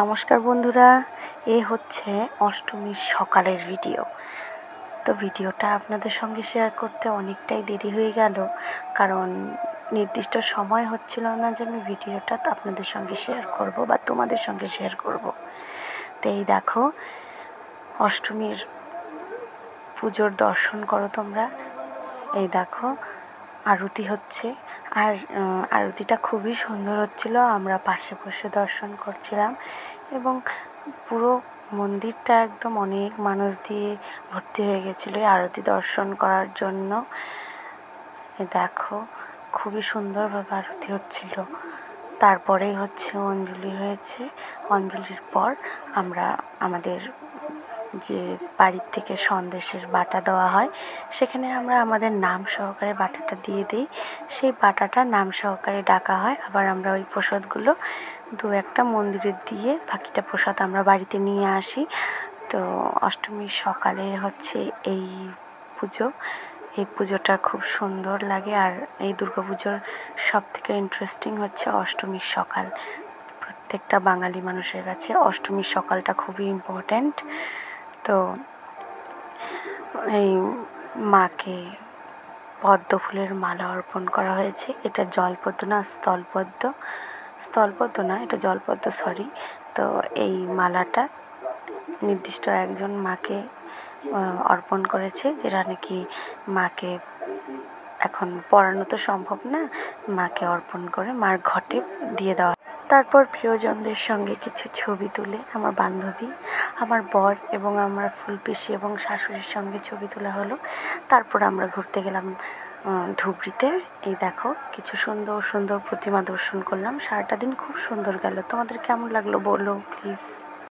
নমস্কার বন্ধুরা, এ হচ্ছে অষ্টমীর সকালের ভিডিও। তো ভিডিওটা আপনাদের সঙ্গে শেয়ার করতে অনেকটাই দেরি হয়ে গেল, কারণ নির্দিষ্ট সময় হচ্ছিল না যে আমি ভিডিওটা আপনাদের সঙ্গে শেয়ার করব বা তোমাদের সঙ্গে শেয়ার করব। তো এই দেখো, অষ্টমীর পুজোর দর্শন করো তোমরা। এই দেখো, আরতি হচ্ছে, আর আরতিটা খুবই সুন্দর হচ্ছিল। আমরা পাশে বসে দর্শন করছিলাম এবং পুরো মন্দিরটা একদম অনেক মানুষ দিয়ে ভর্তি হয়ে গেছিলো এই আরতি দর্শন করার জন্য। দেখো, খুবই সুন্দরভাবে আরতি হচ্ছিল। তারপরেই হচ্ছে অঞ্জলি হয়েছে। অঞ্জলির পর আমরা আমাদের যে বাড়ির থেকে সন্দেশের বাটা দেওয়া হয়, সেখানে আমরা আমাদের নাম সহকারে বাটাটা দিয়ে দিই। সেই বাটাটা নাম সহকারে ডাকা হয়। আবার আমরা ওই প্রসাদগুলো দু একটা মন্দিরে দিয়ে বাকিটা প্রসাদ আমরা বাড়িতে নিয়ে আসি। তো অষ্টমীর সকালে হচ্ছে এই পুজো। এই পুজোটা খুব সুন্দর লাগে। আর এই দুর্গাপুজোর সবথেকে ইন্টারেস্টিং হচ্ছে অষ্টমীর সকাল। প্রত্যেকটা বাঙালি মানুষের কাছে অষ্টমীর সকালটা খুবই ইম্পর্ট্যান্ট। তো এই মাকে পদ্ম ফুলের মালা অর্পণ করা হয়েছে। এটা জলপদ্ম না স্থলপদ্ম, স্থলপদ্ম না, এটা জলপদ্ম, সরি। তো এই মালাটা নির্দিষ্ট একজন মাকে অর্পণ করেছে, যেটা নাকি মাকে এখন পরানো তো সম্ভব না, মাকে অর্পণ করে মার ঘটে দিয়ে দেওয়া। তারপর প্রিয়জনদের সঙ্গে কিছু ছবি তুলে আমার বান্ধবী, আমার বর এবং আমার ফুলপিসি এবং শাশুড়ির সঙ্গে ছবি তোলা হলো। তারপর আমরা ঘুরতে গেলাম ধুবড়িতে। এই দেখো, কিছু সুন্দর সুন্দর প্রতিমা দর্শন করলাম। সারাটা দিন খুব সুন্দর গেল। তোমাদের কেমন লাগলো বলো প্লিজ।